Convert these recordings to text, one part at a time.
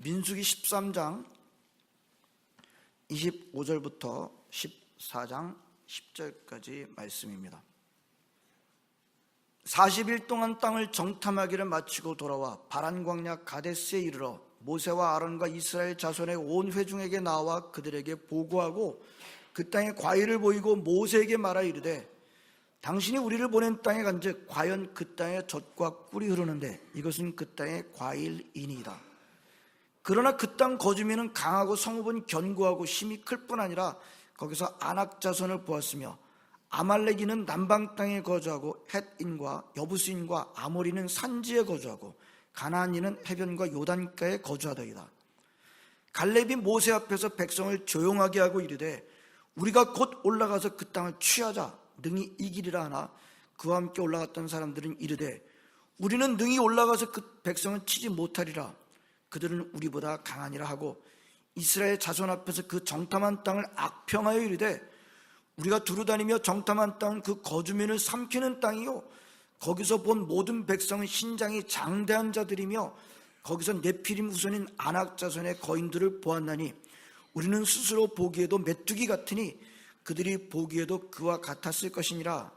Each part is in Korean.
민수기 13장 25절부터 14장 10절까지 말씀입니다. 40일 동안 땅을 정탐하기를 마치고 돌아와 바란 광야 가데스에 이르러 모세와 아론과 이스라엘 자손의 온 회중에게 나와 그들에게 보고하고 그 땅에 과일을 보이고 모세에게 말하 이르되 당신이 우리를 보낸 땅에 간즉 과연 그 땅에 젖과 꿀이 흐르는데 이것은 그 땅의 과일이니이다. 그러나 그 땅 거주민은 강하고 성읍은 견고하고 힘이 클 뿐 아니라 거기서 아낙 자손을 보았으며 아말렉인은 남방 땅에 거주하고 헷인과 여부스인과 아모리는 산지에 거주하고 가나안인은 해변과 요단가에 거주하더이다. 갈렙이 모세 앞에서 백성을 조용하게 하고 이르되 우리가 곧 올라가서 그 땅을 취하자 능히 이기리라 하나 그와 함께 올라갔던 사람들은 이르되 우리는 능히 올라가서 그 백성을 치지 못하리라. 그들은 우리보다 강하니라 하고 이스라엘 자손 앞에서 그 정탐한 땅을 악평하여 이르되 우리가 두루다니며 정탐한 땅은 그 거주민을 삼키는 땅이요 거기서 본 모든 백성은 신장이 장대한 자들이며 거기서 네피림 후손인 아낙 자손의 거인들을 보았나니 우리는 스스로 보기에도 메뚜기 같으니 그들이 보기에도 그와 같았을 것이니라.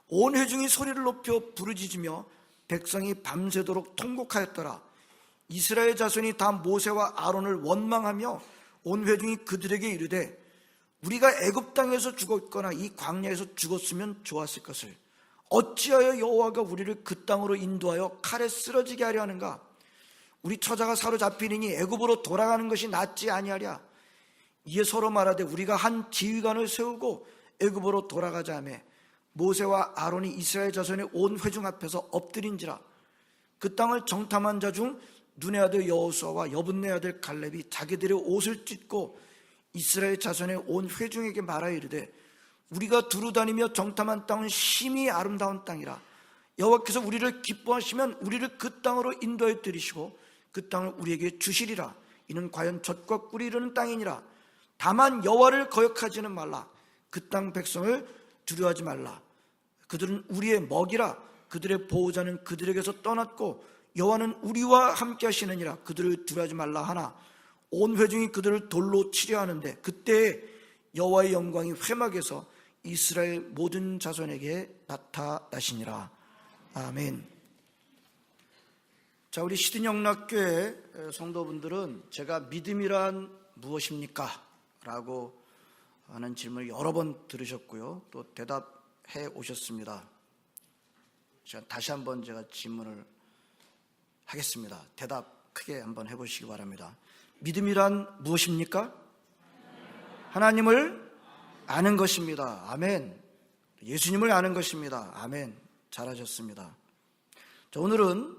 온 회중이 소리를 높여 부르짖으며 백성이 밤새도록 통곡하였더라. 이스라엘 자손이 다 모세와 아론을 원망하며 온 회중이 그들에게 이르되 우리가 애굽 땅에서 죽었거나 이 광야에서 죽었으면 좋았을 것을 어찌하여 여호와가 우리를 그 땅으로 인도하여 칼에 쓰러지게 하려 하는가? 우리 처자가 사로잡히니 애굽으로 돌아가는 것이 낫지 아니하랴. 이에 서로 말하되 우리가 한 지휘관을 세우고 애굽으로 돌아가자 하매 모세와 아론이 이스라엘 자손의 온 회중 앞에서 엎드린지라. 그 땅을 정탐한 자 중 눈의 아들 여호수아와 여분네 아들 갈렙이 자기들의 옷을 찢고 이스라엘 자손의 온 회중에게 말하여 이르되 우리가 두루다니며 정탐한 땅은 심히 아름다운 땅이라. 여호와께서 우리를 기뻐하시면 우리를 그 땅으로 인도하여 들이시고 그 땅을 우리에게 주시리라. 이는 과연 젖과 꿀이 흐르는 땅이니라. 다만 여호와를 거역하지는 말라. 그 땅 백성을 두려워하지 말라. 그들은 우리의 먹이라. 그들의 보호자는 그들에게서 떠났고 여호와는 우리와 함께 하시느니라. 그들을 두려워하지 말라 하나 온 회중이 그들을 돌로 치려 하는데 그때 여호와의 영광이 회막에서 이스라엘 모든 자손에게 나타나시니라. 아멘. 자, 우리 시드니영락교회 성도분들은 제가 믿음이란 무엇입니까? 라고 하는 질문을 여러 번 들으셨고요. 또 대답해 오셨습니다. 다시 한번 제가 질문을 하겠습니다. 대답 크게 한번 해보시기 바랍니다. 믿음이란 무엇입니까? 하나님을 아는 것입니다. 아멘. 예수님을 아는 것입니다. 아멘. 잘하셨습니다. 자, 오늘은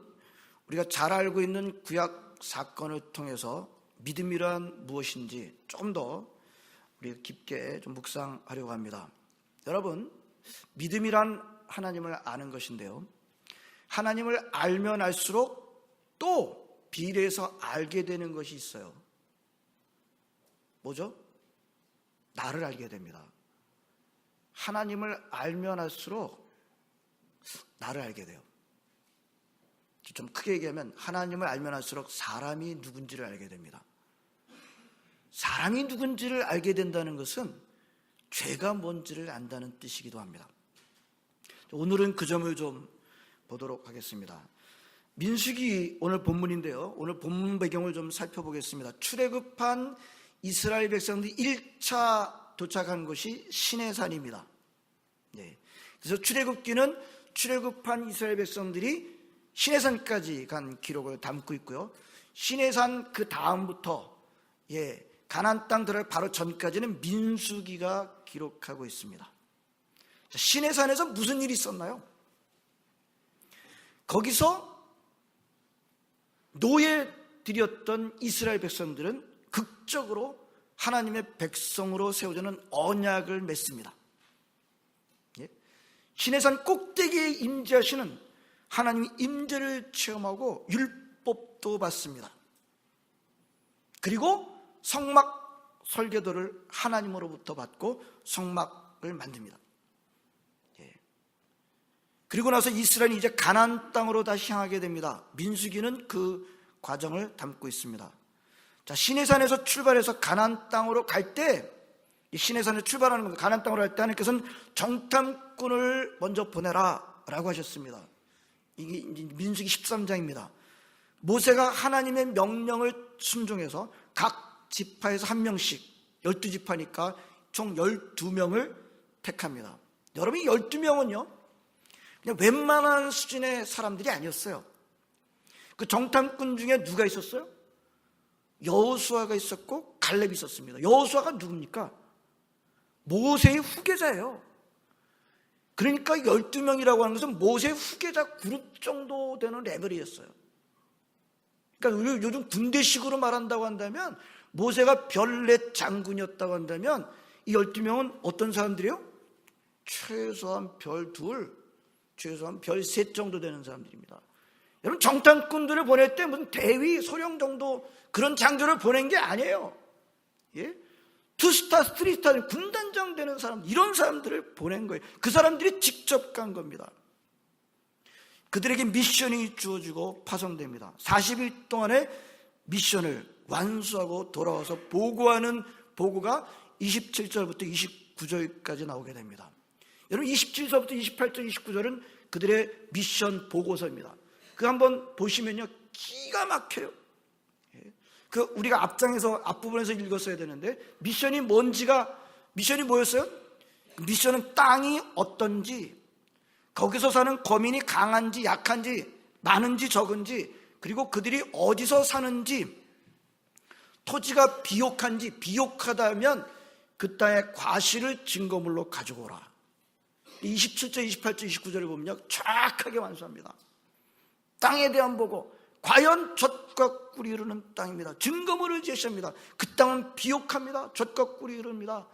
우리가 잘 알고 있는 구약 사건을 통해서 믿음이란 무엇인지 조금 더 우리가 깊게 좀 묵상하려고 합니다. 여러분, 믿음이란 하나님을 아는 것인데요. 하나님을 알면 알수록 또 비례해서 알게 되는 것이 있어요. 뭐죠? 나를 알게 됩니다. 하나님을 알면 알수록 나를 알게 돼요. 좀 크게 얘기하면 하나님을 알면 알수록 사람이 누군지를 알게 됩니다. 사람이 누군지를 알게 된다는 것은 죄가 뭔지를 안다는 뜻이기도 합니다. 오늘은 그 점을 좀 보도록 하겠습니다. 민수기 오늘 본문인데요. 오늘 본문 배경을 좀 살펴보겠습니다. 출애굽한 이스라엘 백성들이 1차 도착한 곳이 시내산입니다. 네. 그래서 출애굽기는 출애굽한 이스라엘 백성들이 시내산까지 간 기록을 담고 있고요. 시내산 그 다음부터 가나안 땅 들어갈 바로 전까지는 민수기가 기록하고 있습니다. 시내산에서 무슨 일이 있었나요? 거기서 노예들이었던 이스라엘 백성들은 극적으로 하나님의 백성으로 세워지는 언약을 맺습니다. 시내산 꼭대기에 임재하시는 하나님의 임재를 체험하고 율법도 받습니다. 그리고 성막 설계도를 하나님으로부터 받고 성막을 만듭니다. 그리고 나서 이스라엘이 이제 가나안 땅으로 다시 향하게 됩니다. 민수기는 그 과정을 담고 있습니다. 자, 시내산에서 출발해서 가나안 땅으로 갈 때, 이 시내산에 출발하는 겁니다. 가나안 땅으로 갈 때 하나님께서는 정탐꾼을 먼저 보내라 라고 하셨습니다. 이게 민수기 13장입니다. 모세가 하나님의 명령을 순종해서 각 지파에서 한 명씩, 12지파니까 총 12명을 택합니다. 여러분, 이 12명은요 그냥 웬만한 수준의 사람들이 아니었어요. 그 정탐꾼 중에 누가 있었어요? 여호수아가 있었고 갈렙이 있었습니다. 여호수아가 누굽니까? 모세의 후계자예요. 그러니까 12명이라고 하는 것은 모세의 후계자 그룹 정도 되는 레벨이었어요. 그러니까 요즘 군대식으로 말한다고 한다면, 모세가 별넷 장군이었다고 한다면 이 12명은 어떤 사람들이에요? 최소한 별 둘, 최소한 별 셋 정도 되는 사람들입니다. 여러분, 정탐꾼들을 보낼 때 무슨 대위, 소령 정도 그런 장교를 보낸 게 아니에요. 예? 투스타, 쓰리스타, 군단장 되는 사람, 이런 사람들을 보낸 거예요. 그 사람들이 직접 간 겁니다. 그들에게 미션이 주어지고 파송됩니다. 40일 동안의 미션을 완수하고 돌아와서 보고하는 보고가 27절부터 29절까지 나오게 됩니다. 여러분, 27절부터 28절, 29절은 그들의 미션 보고서입니다. 그 한번 보시면요, 기가 막혀요. 그 우리가 앞부분에서 읽었어야 되는데, 미션이 뭐였어요? 미션은 땅이 어떤지, 거기서 사는 거민이 강한지 약한지, 많은지 적은지, 그리고 그들이 어디서 사는지, 토지가 비옥한지, 비옥하다면 그 땅의 과실을 증거물로 가지고 오라. 27절, 28절, 29절을 보면요, 정확하게 완수합니다. 땅에 대한 보고, 과연 젖과 꿀이 흐르는 땅입니다. 증거물을 제시합니다. 그 땅은 비옥합니다. 젖과 꿀이 흐릅니다.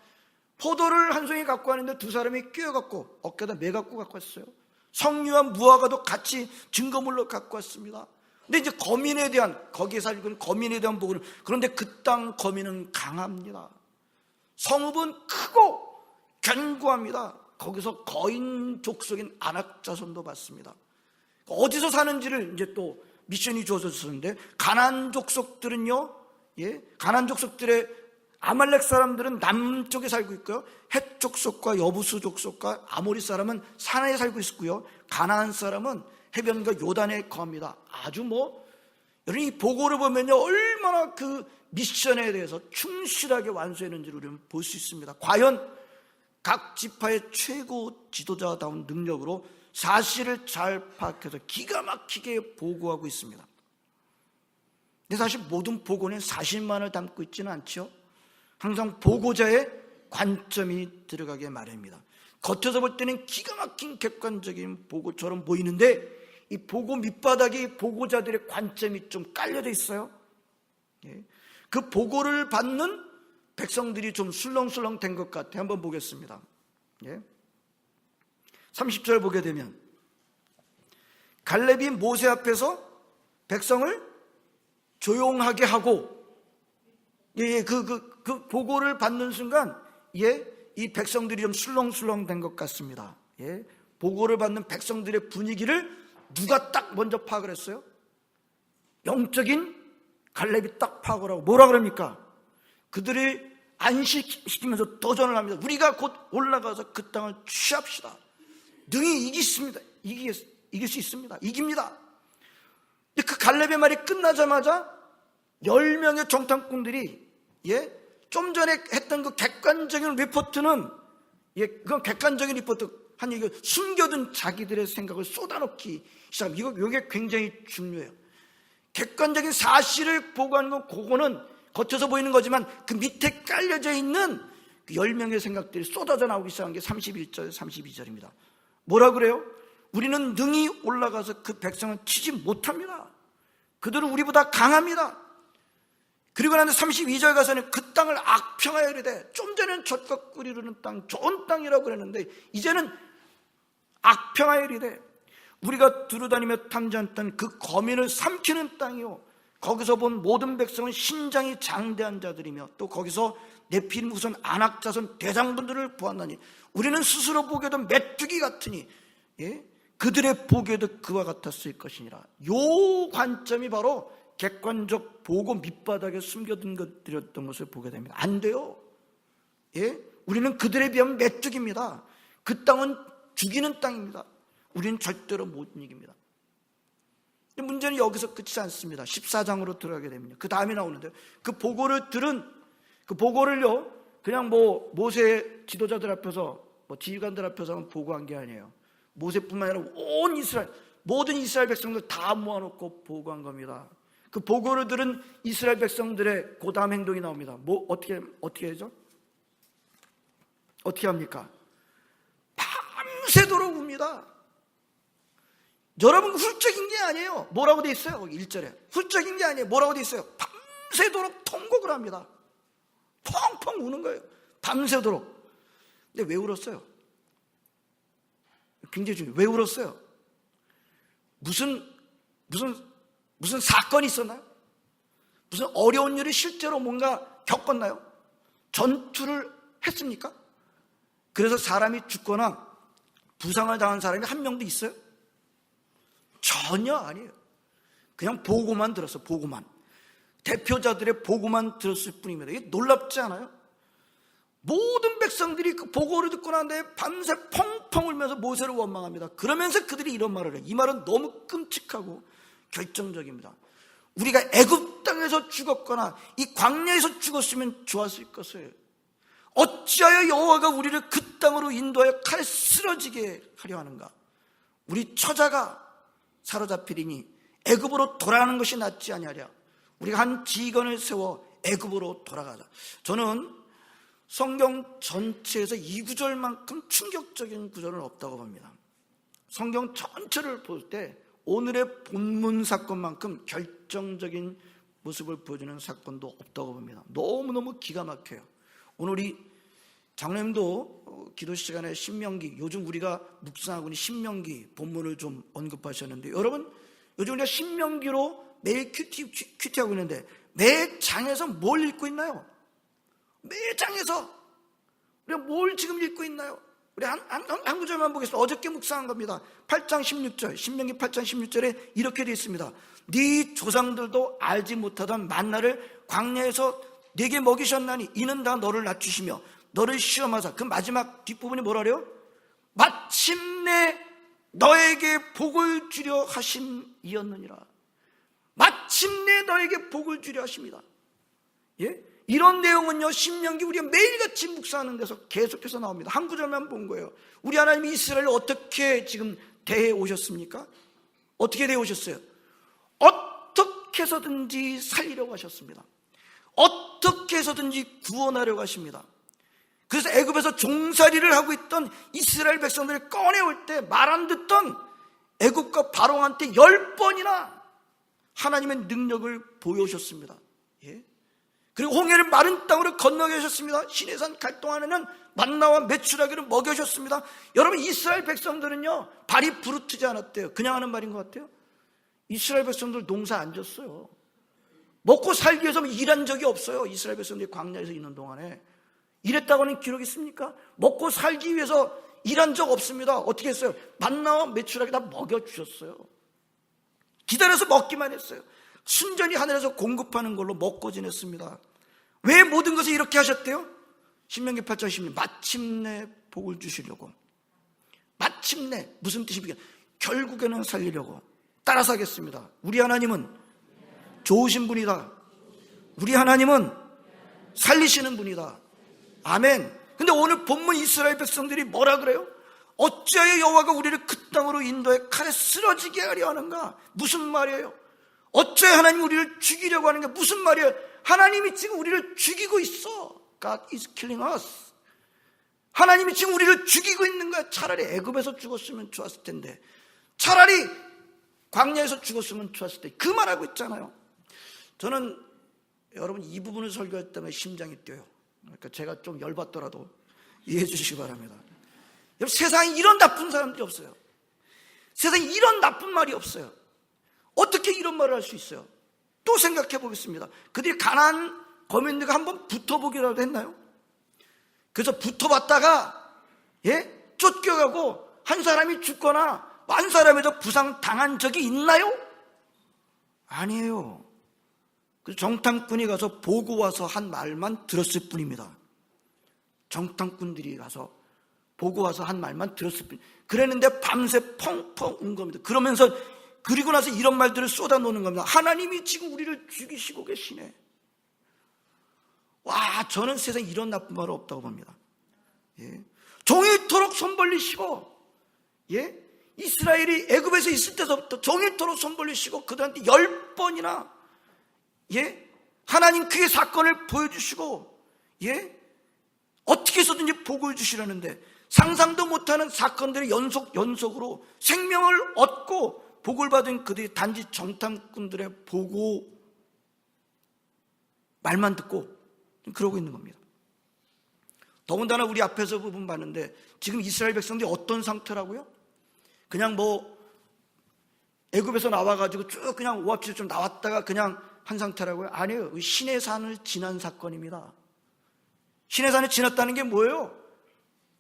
포도를 한 송이 갖고 왔는데 두 사람이 끼어갖고 어깨에다 매갖고 갖고 왔어요. 석류와 무화과도 같이 증거물로 갖고 왔습니다. 근데 이제 거민에 대한, 거기에 살고 있는 거민에 대한 보고는, 그런데 그 땅 거민은 강합니다. 성읍은 크고 견고합니다. 거기서 거인 족속인 아낙 자손도 봤습니다. 어디서 사는지를 이제 또 미션이 주어졌었는데, 가나안 족속들은요, 가나안 족속들의 아말렉 사람들은 남쪽에 살고 있고요, 헷 족속과 여부수 족속과 아모리 사람은 산에 살고 있고요, 가나안 사람은 해변과 요단에 거합니다. 아주 여러분, 이 보고를 보면요, 얼마나 그 미션에 대해서 충실하게 완수했는지를 우리는 볼 수 있습니다. 과연 각 지파의 최고 지도자다운 능력으로 사실을 잘 파악해서 기가 막히게 보고하고 있습니다. 근데 사실 모든 보고는 사실만을 담고 있지는 않죠. 항상 보고자의 관점이 들어가게 마련입니다. 겉에서 볼 때는 기가 막힌 객관적인 보고처럼 보이는데, 이 보고 밑바닥에 보고자들의 관점이 좀 깔려져 있어요. 그 보고를 받는 백성들이 좀 술렁술렁 된 것 같아요. 한번 보겠습니다. 30절 보게 되면, 갈렙이 모세 앞에서 백성을 조용하게 하고, 그 보고를 받는 순간, 이 백성들이 좀 술렁술렁 된 것 같습니다. 보고를 받는 백성들의 분위기를 누가 딱 먼저 파악을 했어요? 영적인 갈렙이 딱 파악을 하고, 뭐라 그럽니까? 그들이 안식시키면서 도전을 합니다. 우리가 곧 올라가서 그 땅을 취합시다. 능히 이기십니다. 이길 수 있습니다. 이깁니다. 그 갈렙의 말이 끝나자마자 10명의 정탐꾼들이 좀 전에 했던 그 객관적인 리포트는, 그건 객관적인 리포트, 한 얘기, 숨겨둔 자기들의 생각을 쏟아놓기 시작합니다. 이게 굉장히 중요해요. 객관적인 사실을 보고하는 건, 그거는 겉에서 보이는 거지만 그 밑에 깔려져 있는 그 10명의 생각들이 쏟아져 나오기 시작한 게 31절, 32절입니다. 뭐라 그래요? 우리는 능히 올라가서 그 백성을 치지 못합니다. 그들은 우리보다 강합니다. 그리고 나서 32절 가서는 그 땅을 악평하여 이르되, 좀 전에는 젖과 꿀이 흐르는 땅, 좋은 땅이라고 그랬는데 이제는 악평하여 이르되, 우리가 두루다니며 탐지한 땅, 그 거민을 삼키는 땅이요, 거기서 본 모든 백성은 신장이 장대한 자들이며, 또 거기서 네필 후손 아낙 자손 대장분들을 보았나니 우리는 스스로 보기에도 메뚜기 같으니 그들의 보기에도 그와 같았을 것이니라. 요 관점이 바로 객관적 보고 밑바닥에 숨겨둔 것들이었던 것을 보게 됩니다. 안 돼요. 예? 우리는 그들에 비하면 메뚜기입니다. 그 땅은 죽이는 땅입니다. 우리는 절대로 못 이깁니다. 문제는 여기서 끝이지 않습니다. 14장으로 들어가게 됩니다. 그 다음에 나오는데, 그 보고를요 그냥 모세 지도자들 앞에서 지휘관들 앞에서 보고한 게 아니에요. 모세뿐만 아니라 온 이스라엘, 모든 이스라엘 백성들 다 모아놓고 보고한 겁니다. 그 보고를 들은 이스라엘 백성들의 그 다음 행동이 나옵니다. 어떻게 하죠? 어떻게 합니까? 밤새도록 웁니다. 여러분, 훌쩍인 게 아니에요. 뭐라고 돼 있어요? 거기 1절에 훌쩍인 게 아니에요. 뭐라고 돼 있어요? 밤새도록 통곡을 합니다. 펑펑 우는 거예요. 밤새도록. 근데 왜 울었어요? 굉장히 중요해요. 왜 울었어요? 무슨 사건이 있었나요? 무슨 어려운 일이 실제로 뭔가 겪었나요? 전투를 했습니까? 그래서 사람이 죽거나 부상을 당한 사람이 한 명도 있어요? 전혀 아니에요. 그냥 보고만 들었어. 보고만. 대표자들의 보고만 들었을 뿐입니다. 이게 놀랍지 않아요? 모든 백성들이 그 보고를 듣고 난 다음에 밤새 펑펑 울면서 모세를 원망합니다. 그러면서 그들이 이런 말을 해요. 이 말은 너무 끔찍하고 결정적입니다. 우리가 애굽 땅에서 죽었거나 이 광야에서 죽었으면 좋았을 것을, 어찌하여 여호와가 우리를 그 땅으로 인도하여 칼에 쓰러지게 하려 하는가? 우리 처자가 사로잡히리니 애굽으로 돌아가는 것이 낫지 아니하랴. 우리가 한 지휘관을 세워 애굽으로 돌아가자. 저는 성경 전체에서 이 구절만큼 충격적인 구절은 없다고 봅니다. 성경 전체를 볼 때 오늘의 본문 사건만큼 결정적인 모습을 보여주는 사건도 없다고 봅니다. 너무너무 기가 막혀요. 오늘 우리 장로님도 기도 시간에 신명기, 요즘 우리가 묵상하고 있는 신명기 본문을 좀 언급하셨는데, 여러분 요즘 우리가 신명기로 매일 큐티하고 있는데 매 장에서 뭘 읽고 있나요? 매 장에서 우리가 뭘 지금 읽고 있나요? 우리 한 구절만 보겠습니다. 어저께 묵상한 겁니다. 8장 16절, 신명기 8장 16절에 이렇게 되어 있습니다. 네 조상들도 알지 못하던 만나를 광야에서 네게 먹이셨나니 이는 다 너를 낮추시며 너를 시험하사. 그 마지막 뒷부분이 뭐라 그래요? 마침내 너에게 복을 주려 하심이었느니라. 마침내 너에게 복을 주려 하십니다. 예? 이런 내용은요, 신명기 우리가 매일같이 묵상하는 데서 계속해서 나옵니다. 한 구절만 본 거예요. 우리 하나님이 이스라엘을 어떻게 지금 대해 오셨습니까? 어떻게 대해 오셨어요? 어떻게 해서든지 살리려고 하셨습니다. 어떻게 해서든지 구원하려고 하십니다. 그래서 애굽에서 종살이를 하고 있던 이스라엘 백성들을 꺼내올 때 말 안 듣던 애굽과 바로한테 10번이나 하나님의 능력을 보여주셨습니다. 예? 그리고 홍해를 마른 땅으로 건너게 하셨습니다. 시내산 갈동안에는 만나와 메추라기를 먹여주셨습니다. 여러분, 이스라엘 백성들은요 발이 부르트지 않았대요. 그냥 하는 말인 것 같아요. 이스라엘 백성들 농사 안 졌어요. 먹고 살기 위해서 일한 적이 없어요. 이스라엘 백성들이 광야에서 있는 동안에 일했다고 하는 기록이 있습니까? 먹고 살기 위해서 일한 적 없습니다. 어떻게 했어요? 만나와 메추라기 다 먹여주셨어요. 기다려서 먹기만 했어요. 순전히 하늘에서 공급하는 걸로 먹고 지냈습니다. 왜 모든 것을 이렇게 하셨대요? 신명기 8장 16, 마침내 복을 주시려고. 마침내, 무슨 뜻입니까? 결국에는 살리려고. 따라서 하겠습니다. 우리 하나님은 좋으신 분이다. 우리 하나님은 살리시는 분이다. 아멘. 근데 오늘 본문 이스라엘 백성들이 뭐라 그래요? 어찌하여 여호와가 우리를 그 땅으로 인도해 칼에 쓰러지게 하려 하는가? 무슨 말이에요? 어찌하여 하나님이 우리를 죽이려고 하는가? 무슨 말이에요? 하나님이 지금 우리를 죽이고 있어. God is killing us. 하나님이 지금 우리를 죽이고 있는 거야. 차라리 애굽에서 죽었으면 좋았을 텐데, 차라리 광야에서 죽었으면 좋았을 텐데, 그 말하고 있잖아요. 저는 여러분 이 부분을 설교할 때마다 심장이 뛰어요. 그러니까 제가 좀 열받더라도 이해해 주시기 바랍니다. 여러분, 세상에 이런 나쁜 사람들이 없어요. 세상에 이런 나쁜 말이 없어요. 어떻게 이런 말을 할 수 있어요? 또 생각해 보겠습니다. 그들이 가나안 거민들과 한번 붙어보기라도 했나요? 그래서 붙어봤다가 쫓겨가고 한 사람이 죽거나 만 사람이 더 부상 당한 적이 있나요? 아니에요. 그 정탐꾼이 가서 보고 와서 한 말만 들었을 뿐입니다. 정탐꾼들이 가서 보고 와서 한 말만 들었을 뿐. 그랬는데 밤새 펑펑 운 겁니다. 그러면서 그리고 나서 이런 말들을 쏟아놓는 겁니다. 하나님이 지금 우리를 죽이시고 계시네. 와, 저는 세상에 이런 나쁜 말 없다고 봅니다. 예. 종일토록 손 벌리시고, 예? 이스라엘이 애굽에서 있을 때부터 종일토록 손 벌리시고 그들한테 10번이나, 예? 하나님 그의 사건을 보여주시고, 예? 어떻게 해서든지 복을 주시려는데 상상도 못하는 사건들이 연속으로 생명을 얻고 복을 받은 그들이 단지 정탐꾼들의 보고 말만 듣고 그러고 있는 겁니다. 더군다나 우리 앞에서 부분 봤는데 지금 이스라엘 백성들이 어떤 상태라고요? 그냥 뭐 애굽에서 나와가지고 쭉 그냥 오합지졸 좀 나왔다가 그냥 한 상태라고요? 아니에요. 신의 산을 지난 사건입니다. 신의 산을 지났다는 게 뭐예요?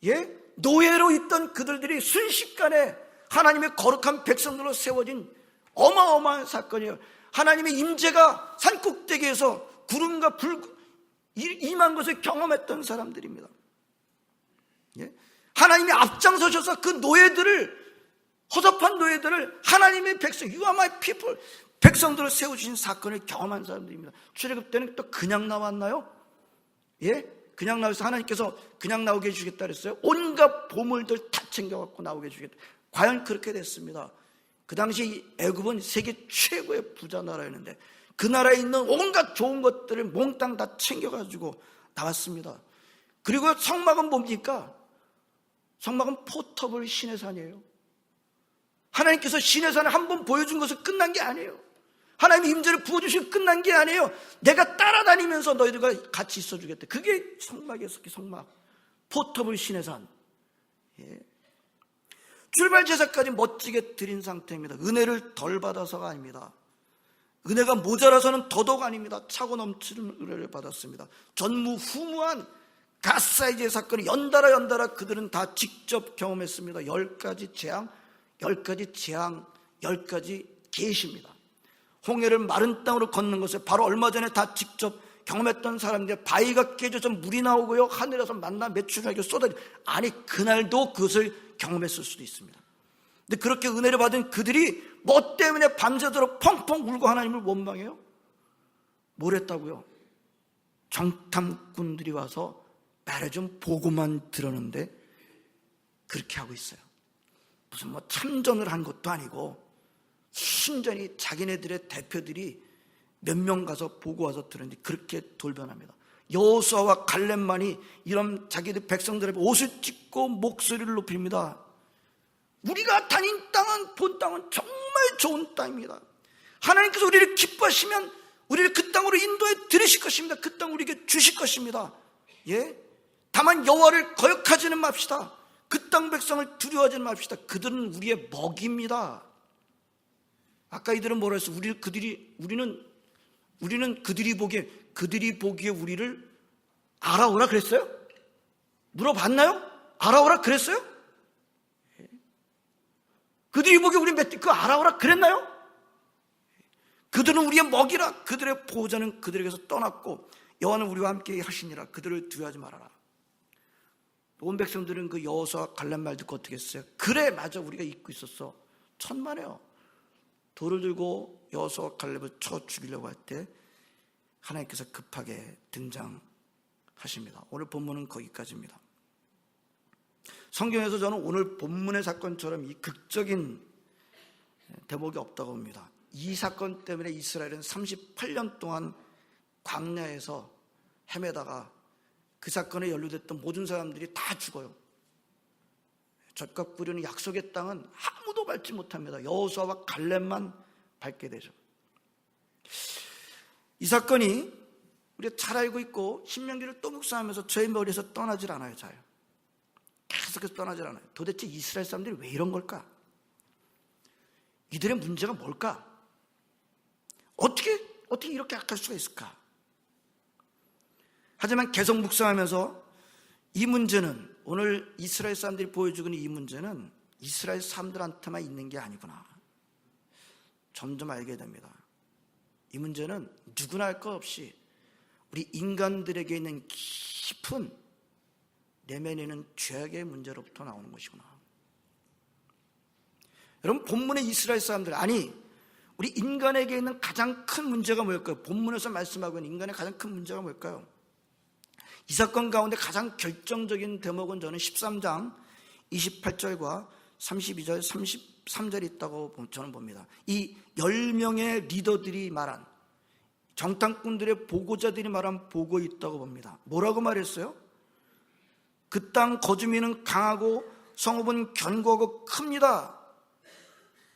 예? 노예로 있던 그들이 순식간에 하나님의 거룩한 백성들로 세워진 어마어마한 사건이에요. 하나님의 임재가 산꼭대기에서 구름과 불 임한 것을 경험했던 사람들입니다. 예? 하나님이 앞장서셔서 그 노예들을, 허접한 노예들을 하나님의 백성, You are my people, 백성들을 세우신 사건을 경험한 사람들입니다. 출애굽 때는 또 그냥 나왔나요? 예? 그냥 나와서 하나님께서 그냥 나오게 해주겠다 그랬어요? 온갖 보물들 다 챙겨갖고 나오게 해주겠다. 과연 그렇게 됐습니다. 그 당시 애굽은 세계 최고의 부자 나라였는데 그 나라에 있는 온갖 좋은 것들을 몽땅 다 챙겨가지고 나왔습니다. 그리고 성막은 뭡니까? 성막은 포터블 신의 산이에요. 하나님께서 신의 산을 한번 보여준 것은 끝난 게 아니에요. 하나님의 임재를 부어주시면 끝난 게 아니에요. 내가 따라다니면서 너희들과 같이 있어주겠다. 그게 성막이었어요. 성막. 포터블 신의 산. 예. 출발 제사까지 멋지게 드린 상태입니다. 은혜를 덜 받아서가 아닙니다. 은혜가 모자라서는 더더욱 아닙니다. 차고 넘치는 은혜를 받았습니다. 전무후무한 가사이제 사건을 연달아 그들은 다 직접 경험했습니다. 10가지 재앙, 10가지 계시입니다. 홍해를 마른 땅으로 걷는 것을 바로 얼마 전에 다 직접 경험했던 사람들, 바위가 깨져서 물이 나오고요, 하늘에서 만나 메추라기가 쏟아지고, 아니 그날도 그것을 경험했을 수도 있습니다. 근데 그렇게 은혜를 받은 그들이 뭐 때문에 밤새도록 펑펑 울고 하나님을 원망해요? 뭘 했다고요? 정탐꾼들이 와서 말을 좀 보고만 들었는데 그렇게 하고 있어요. 무슨 뭐 참전을 한 것도 아니고 순전히 자기네들의 대표들이 몇 명 가서 보고 와서 들었는데 그렇게 돌변합니다. 여호수아와 갈렙만이 이런 자기들 백성들의 옷을 찢고 목소리를 높입니다. 우리가 다닌 땅은, 본 땅은 정말 좋은 땅입니다. 하나님께서 우리를 기뻐하시면 우리를 그 땅으로 인도해 들으실 것입니다. 그 땅 우리에게 주실 것입니다. 예? 다만 여호와를 거역하지는 맙시다. 그 땅 백성을 두려워하지는 맙시다. 그들은 우리의 먹입니다. 아까 이들은 뭐라 했어? 우리는 그들이 보기에 우리를 알아오라 그랬어요? 물어봤나요? 알아오라 그랬어요? 그들이 보기에 우리 그 알아오라 그랬나요? 그들은 우리의 먹이라. 그들의 보호자는 그들에게서 떠났고 여호와는 우리와 함께 하시니라. 그들을 두려워하지 말아라. 온 백성들은 그 여호수아 갈렙 말 듣고 어떻게 했어요? 그래, 맞아, 우리가 잊고 있었어. 천만에요. 돌을 들고 여호수아 갈렙을 쳐 죽이려고 할 때 하나님께서 급하게 등장하십니다. 오늘 본문은 거기까지입니다. 성경에서 저는 오늘 본문의 사건처럼 이 극적인 대목이 없다고 봅니다. 이 사건 때문에 이스라엘은 38년 동안 광야에서 헤매다가 그 사건에 연루됐던 모든 사람들이 다 죽어요. 젖과 꿀이는 약속의 땅은 아무도 밟지 못합니다. 여호수아와 갈렙만 밟게 되죠. 이 사건이 우리가 잘 알고 있고 신명기를 또 묵상하면서 저희 머리에서 떠나질 않아요. 잘 계속해서 떠나질 않아요. 도대체 이스라엘 사람들이 왜 이런 걸까? 이들의 문제가 뭘까? 어떻게 이렇게 악할 수가 있을까? 하지만 계속 묵상하면서 이 문제는, 오늘 이스라엘 사람들이 보여주고 있는 이 문제는 이스라엘 사람들한테만 있는 게 아니구나 점점 알게 됩니다. 이 문제는 누구나 할 것 없이 우리 인간들에게 있는 깊은 내면에 있는 죄악의 문제로부터 나오는 것이구나. 여러분, 본문의 이스라엘 사람들, 아니 우리 인간에게 있는 가장 큰 문제가 뭘까요? 본문에서 말씀하고 있는 인간의 가장 큰 문제가 뭘까요? 이 사건 가운데 가장 결정적인 대목은 저는 13장 28절과 32절, 33절이 있다고 저는 봅니다. 이 10명의 리더들이 말한, 정탐꾼들의 보고자들이 말한 보고에 있다고 봅니다. 뭐라고 말했어요? 그 땅 거주민은 강하고 성읍은 견고하고 큽니다.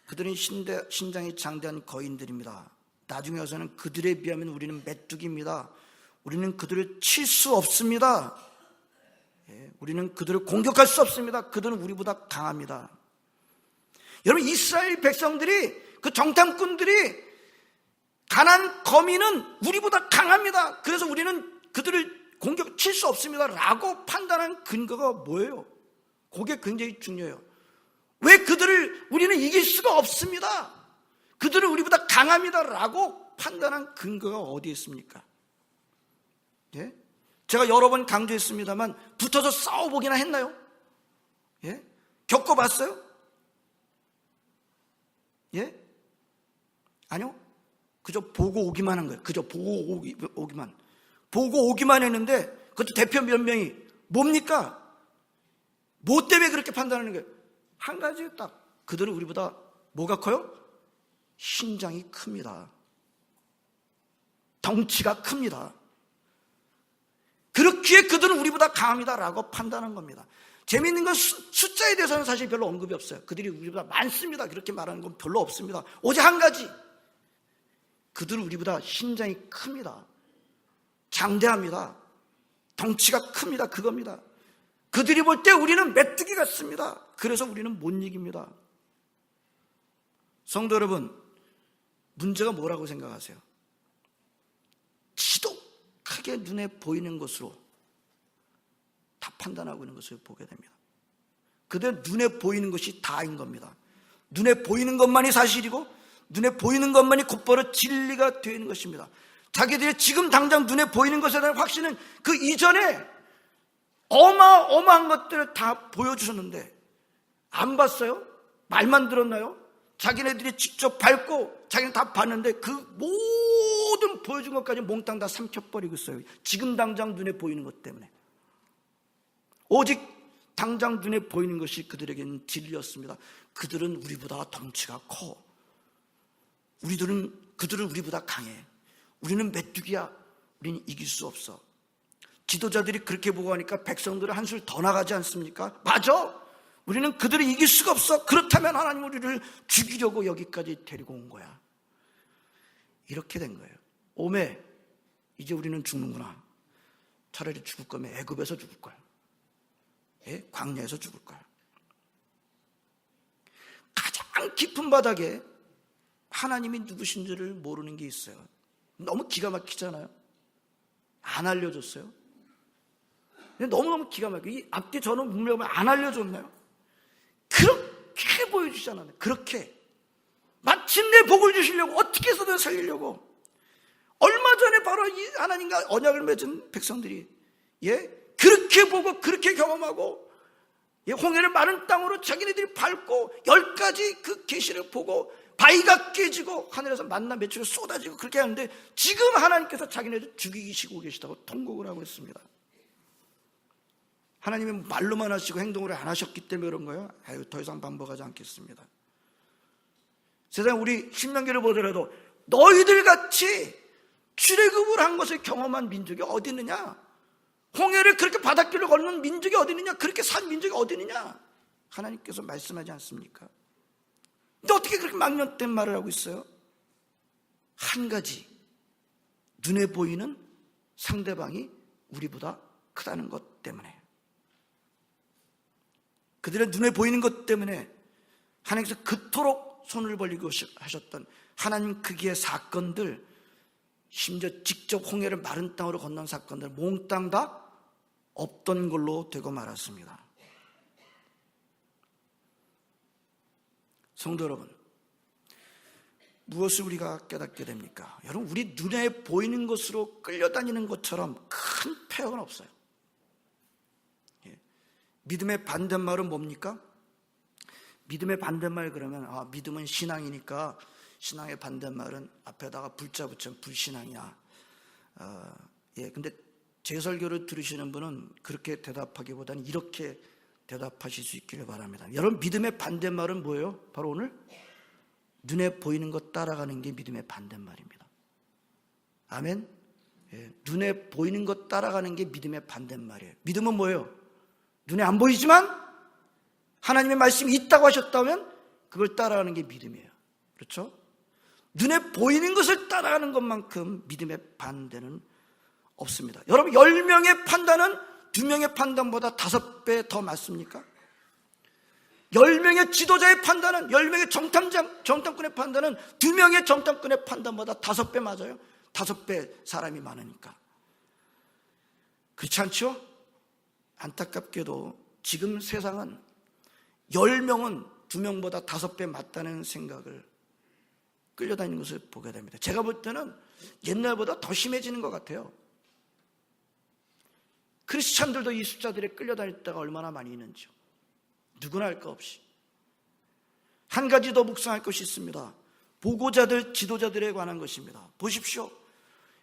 그들은 신장이 장대한 거인들입니다. 나중에 와서는 그들에 비하면 우리는 메뚜기입니다. 우리는 그들을 칠 수 없습니다. 우리는 그들을 공격할 수 없습니다. 그들은 우리보다 강합니다. 여러분, 이스라엘 백성들이, 그 정탐꾼들이 가난 거민은 우리보다 강합니다. 그래서 우리는 그들을 칠 수 없습니다 라고 판단한 근거가 뭐예요? 그게 굉장히 중요해요. 왜 그들을 우리는 이길 수가 없습니다, 그들은 우리보다 강합니다 라고 판단한 근거가 어디에 있습니까? 예? 제가 여러 번 강조했습니다만 붙어서 싸워보기나 했나요? 예? 겪어봤어요? 예? 아니요? 그저 보고 오기만 한 거예요. 그저 보고 오기만 했는데, 그것도 대표 몇 명이 뭡니까? 뭐 때문에 그렇게 판단하는 거예요? 한 가지 딱, 그들은 우리보다 뭐가 커요? 신장이 큽니다. 덩치가 큽니다. 그렇기에 그들은 우리보다 강합니다 라고 판단한 겁니다. 재미있는 건 숫자에 대해서는 사실 별로 언급이 없어요. 그들이 우리보다 많습니다 그렇게 말하는 건 별로 없습니다. 오직 한 가지, 그들은 우리보다 신장이 큽니다. 장대합니다. 덩치가 큽니다. 그겁니다. 그들이 볼 때 우리는 메뚜기 같습니다. 그래서 우리는 못 이깁니다. 성도 여러분, 문제가 뭐라고 생각하세요? 지독하게 눈에 보이는 것으로 다 판단하고 있는 것을 보게 됩니다. 그들 눈에 보이는 것이 다인 겁니다. 눈에 보이는 것만이 사실이고 눈에 보이는 것만이 곧바로 진리가 되어 있는 것입니다. 자기들이 지금 당장 눈에 보이는 것에 대한 확신은 그 이전에 어마어마한 것들을 다 보여주셨는데 안 봤어요? 말만 들었나요? 자기네들이 직접 밟고 자기는 다 봤는데 그 모든 보여준 것까지 몽땅 다 삼켜버리고 있어요. 지금 당장 눈에 보이는 것 때문에. 오직 당장 눈에 보이는 것이 그들에게는 진리였습니다. 그들은 우리보다 덩치가 커. 그들은 우리보다 강해. 우리는 메뚜기야. 우리는 이길 수 없어. 지도자들이 그렇게 보고 하니까 백성들은 한술 더 나가지 않습니까? 맞아. 우리는 그들을 이길 수가 없어. 그렇다면 하나님 우리를 죽이려고 여기까지 데리고 온 거야. 이렇게 된 거예요. 오메, 이제 우리는 죽는구나. 차라리 죽을 거면 애굽에서 죽을 거야. 예? 광야에서 죽을 거야. 가장 깊은 바닥에 하나님이 누구신지를 모르는 게 있어요. 너무 기가 막히잖아요. 안 알려줬어요. 너무너무 기가 막혀. 이 앞뒤 저는 분명히 안 알려줬나요? 그렇게 보여주잖아요. 그렇게 마침내 복을 주시려고 어떻게 해서든 살리려고. 얼마 전에 바로 이 하나님과 언약을 맺은 백성들이 그렇게 보고 그렇게 경험하고 홍해를 마른 땅으로 자기네들이 밟고 10가지 그 계시를 보고 바위가 깨지고 하늘에서 만나 맺히고 쏟아지고 그렇게 하는데 지금 하나님께서 자기네들 죽이시고 계시다고 통곡을 하고 있습니다. 하나님은 말로만 하시고 행동을 안 하셨기 때문에 그런 거예요? 더 이상 반복하지 않겠습니다. 세상 우리 신명기를 보더라도 너희들 같이 출애굽을 한 것을 경험한 민족이 어디 있느냐? 홍해를 그렇게 바닷길을 걷는 민족이 어디 있느냐? 그렇게 산 민족이 어디 있느냐? 하나님께서 말씀하지 않습니까? 근데 어떻게 그렇게 망령된 말을 하고 있어요? 한 가지, 눈에 보이는 상대방이 우리보다 크다는 것 때문에. 그들의 눈에 보이는 것 때문에 하나님께서 그토록 손을 벌리고 하셨던 하나님 크기의 사건들, 심지어 직접 홍해를 마른 땅으로 건넌 사건들 몽땅 다 없던 걸로 되고 말았습니다. 성도 여러분, 무엇을 우리가 깨닫게 됩니까? 여러분, 우리 눈에 보이는 것으로 끌려다니는 것처럼 큰 폐역은 없어요. 믿음의 반대말은 뭡니까? 믿음의 반대말 그러면 믿음은 신앙이니까 신앙의 반대말은 앞에다가 불자 붙이면 불신앙이야. 근데 제 설교를 들으시는 분은 그렇게 대답하기보다는 이렇게 대답하실 수 있기를 바랍니다. 여러분, 믿음의 반대말은 뭐예요? 바로 오늘 눈에 보이는 것 따라가는 게 믿음의 반대말입니다. 아멘. 눈에 보이는 것 따라가는 게 믿음의 반대말이에요. 믿음은 뭐예요? 눈에 안 보이지만 하나님의 말씀이 있다고 하셨다면 그걸 따라가는 게 믿음이에요. 그렇죠? 눈에 보이는 것을 따라가는 것만큼 믿음의 반대는 없습니다. 여러분, 10명의 판단은 2명의 판단보다 5배 더 맞습니까? 10명의 지도자의 판단은, 10명의 정탐꾼의 판단은 2명의 정탐꾼의 판단보다 5배 맞아요. 5배 사람이 많으니까. 그렇지 않죠? 안타깝게도 지금 세상은 10명은 2명보다 5배 맞다는 생각을 끌려다니는 것을 보게 됩니다. 제가 볼 때는 옛날보다 더 심해지는 것 같아요. 크리스찬들도 이 숫자들에 끌려다닐 때가 얼마나 많이 있는지요. 누구나 할 것 없이. 한 가지 더 묵상할 것이 있습니다. 보고자들, 지도자들에 관한 것입니다. 보십시오.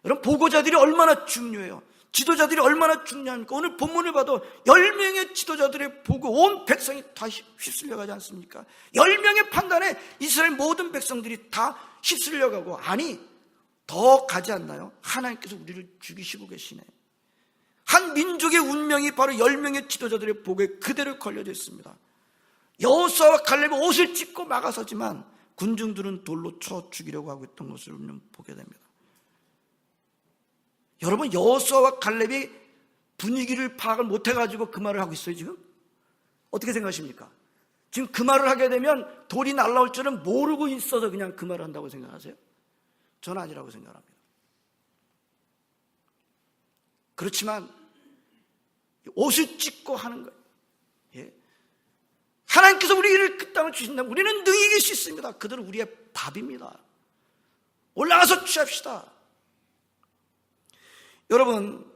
여러분, 보고자들이 얼마나 중요해요. 지도자들이 얼마나 중요합니까? 오늘 본문을 봐도 10명의 지도자들의 보고 온 백성이 다 휩쓸려가지 않습니까? 10명의 판단에 이스라엘 모든 백성들이 다 휩쓸려가고, 아니 더 가지 않나요? 하나님께서 우리를 죽이시고 계시네. 한 민족의 운명이 바로 10명의 지도자들의 복에 그대로 걸려져 있습니다. 여호수아와 갈렙이 옷을 찢고 막아서지만 군중들은 돌로 쳐 죽이려고 하고 있던 것을 우리는 보게 됩니다. 여러분, 여호수아와 갈렙이 분위기를 파악을 못해가지고 그 말을 하고 있어요. 지금 어떻게 생각하십니까? 지금 그 말을 하게 되면 돌이 날라올 줄은 모르고 있어서 그냥 그 말을 한다고 생각하세요? 저는 아니라고 생각합니다. 그렇지만 옷을 찢고 하는 거예요. 하나님께서 우리를 그 땅을 주신다면 우리는 능히 이길 수 있습니다. 그들은 우리의 밥입니다. 올라가서 취합시다. 여러분,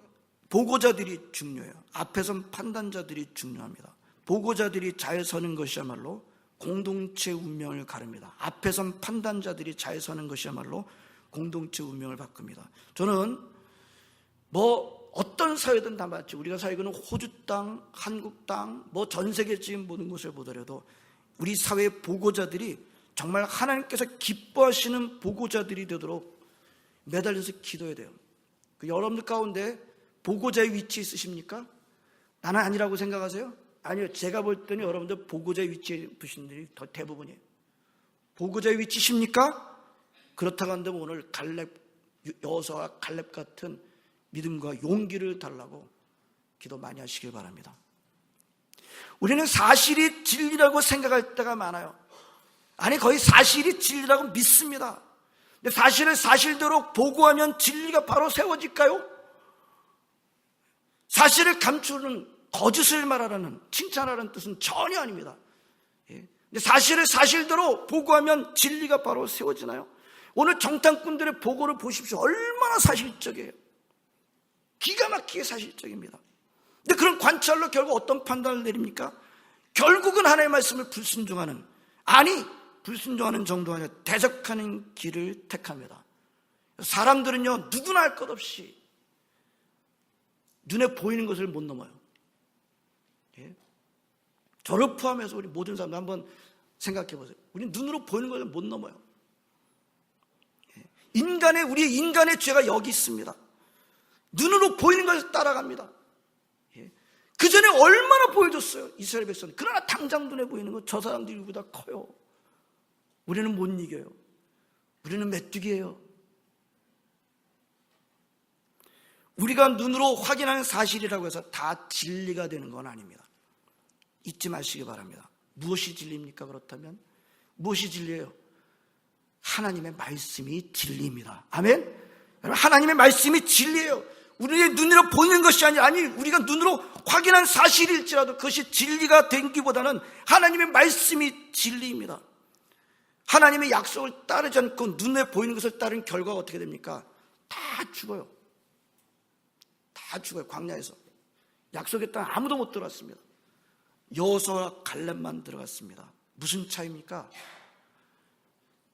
보고자들이 중요해요. 앞에선 판단자들이 중요합니다. 보고자들이 잘 서는 것이야말로 공동체 운명을 가릅니다. 앞에선 판단자들이 잘 서는 것이야말로 공동체 운명을 바꿉니다. 저는 어떤 사회든 다 맞지. 우리가 살고 있는 호주 땅, 한국 땅, 전 세계 지금 모든 곳을 보더라도 우리 사회의 보고자들이 정말 하나님께서 기뻐하시는 보고자들이 되도록 매달려서 기도해야 돼요. 여러분들 가운데 보고자의 위치에 있으십니까? 나는 아니라고 생각하세요? 아니요. 제가 볼 때는 여러분들 보고자의 위치에 두신 분들이 더 대부분이에요. 보고자의 위치십니까? 그렇다고 한다면 오늘 여호수아와 갈렙 같은 믿음과 용기를 달라고 기도 많이 하시길 바랍니다. 우리는 사실이 진리라고 생각할 때가 많아요. 아니, 거의 사실이 진리라고 믿습니다. 근데 사실을 사실대로 보고하면 진리가 바로 세워질까요? 사실을 감추는, 거짓을 말하라는, 칭찬하라는 뜻은 전혀 아닙니다. 근데 사실을 사실대로 보고하면 진리가 바로 세워지나요? 오늘 정탐꾼들의 보고를 보십시오. 얼마나 사실적이에요. 기가 막히게 사실적입니다. 근데 그런 관찰로 결국 어떤 판단을 내립니까? 결국은 하나님의 말씀을 불순종하는, 불순종하는 정도가 아니라 대적하는 길을 택합니다. 사람들은요, 누구나 할 것 없이 눈에 보이는 것을 못 넘어요. 저를 포함해서 우리 모든 사람들 한번 생각해 보세요. 우리 눈으로 보이는 것을 못 넘어요. 우리의 인간의 죄가 여기 있습니다. 눈으로 보이는 것을 따라갑니다. 그 전에 얼마나 보여줬어요, 이스라엘 백성. 그러나 당장 눈에 보이는 것, 저 사람들이 우리보다 커요. 우리는 못 이겨요. 우리는 메뚜기예요. 우리가 눈으로 확인하는 사실이라고 해서 다 진리가 되는 건 아닙니다. 잊지 마시기 바랍니다. 무엇이 진리입니까? 그렇다면 무엇이 진리예요? 하나님의 말씀이 진리입니다. 아멘? 하나님의 말씀이 진리예요. 우리의 눈으로 보이는 것이 아니라, 우리가 눈으로 확인한 사실일지라도 그것이 진리가 되기보다는 하나님의 말씀이 진리입니다. 하나님의 약속을 따르지 않고 눈에 보이는 것을 따른 결과가 어떻게 됩니까? 다 죽어요. 다 죽어요. 광야에서. 약속의 땅 아무도 못 들어갔습니다. 여호수아와 갈렙만 들어갔습니다. 무슨 차이입니까?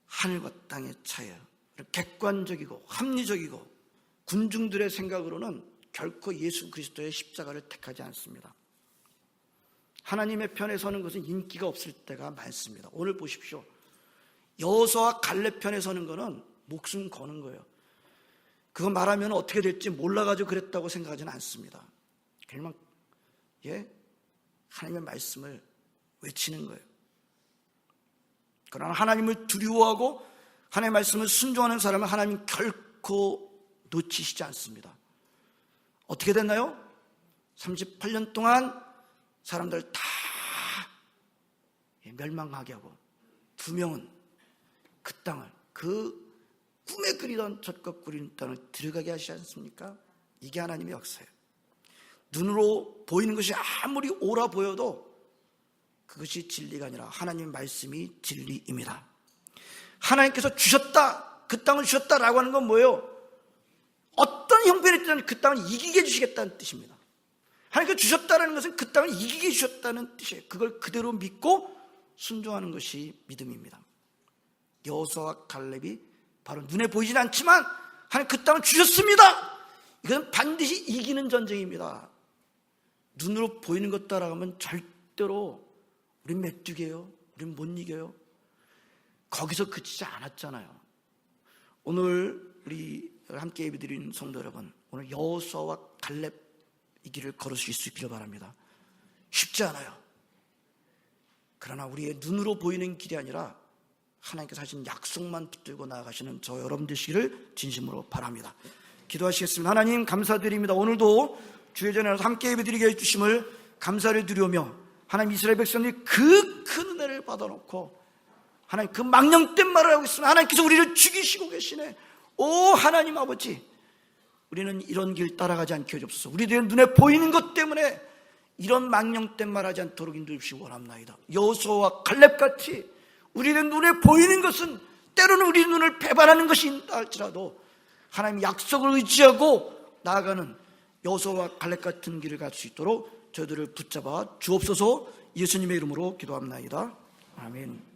하늘과 땅의 차이예요. 객관적이고 합리적이고 군중들의 생각으로는 결코 예수 그리스도의 십자가를 택하지 않습니다. 하나님의 편에 서는 것은 인기가 없을 때가 많습니다. 오늘 보십시오. 여호수아와 갈렙 편에 서는 것은 목숨 거는 거예요. 그거 말하면 어떻게 될지 몰라가지고 그랬다고 생각하지는 않습니다. 그냥 하나님의 말씀을 외치는 거예요. 그러나 하나님을 두려워하고 하나님의 말씀을 순종하는 사람은 하나님 결코 놓치시지 않습니다. 어떻게 됐나요? 38년 동안 사람들 다 멸망하게 하고 2명은 그 땅을, 그 꿈에 그리던 젖과 꿀인 땅을 들어가게 하시지 않습니까? 이게 하나님의 역사예요. 눈으로 보이는 것이 아무리 옳아 보여도 그것이 진리가 아니라 하나님의 말씀이 진리입니다. 하나님께서 주셨다, 그 땅을 주셨다라고 하는 건 뭐예요? 어떤 형편이 있든 그 땅을 이기게 해주시겠다는 뜻입니다. 하나님께서 주셨다는 것은 그 땅을 이기게 해주셨다는 뜻이에요. 그걸 그대로 믿고 순종하는 것이 믿음입니다. 여호수아와 갈렙이 바로 눈에 보이진 않지만 하나님 그 땅을 주셨습니다. 이건 반드시 이기는 전쟁입니다. 눈으로 보이는 것 따라가면 절대로 우린 메뚜기예요. 우린 못 이겨요. 거기서 그치지 않았잖아요. 오늘 우리 함께 예배드리는 성도 여러분, 오늘 여호수아와 갈렙 이 길을 걸으실 수 있기를 바랍니다. 쉽지 않아요. 그러나 우리의 눈으로 보이는 길이 아니라 하나님께서 하신 약속만 붙들고 나아가시는 저 여러분 되시기를 진심으로 바랍니다. 기도하시겠습니다. 하나님 감사드립니다. 오늘도 주의 전에 나서 함께 예배드리게 해주심을 감사를 드리며 하나님 이스라엘 백성들이 그 큰 은혜를 받아놓고 하나님 그 망령된 말을 하고 있으면 하나님께서 우리를 죽이시고 계시네. 오 하나님 아버지, 우리는 이런 길 따라가지 않게 해주옵소서. 우리들의 눈에 보이는 것 때문에 이런 망령된 말 하지 않도록 인도해 주시기 원합나이다. 여호수아와 갈렙같이 우리는 눈에 보이는 것은 때로는 우리 눈을 배반하는 것이 있다 할지라도 하나님 약속을 의지하고 나아가는 여호수아와 갈렙 같은 길을 갈 수 있도록 저희들을 붙잡아 주옵소서. 예수님의 이름으로 기도합나이다. 아멘.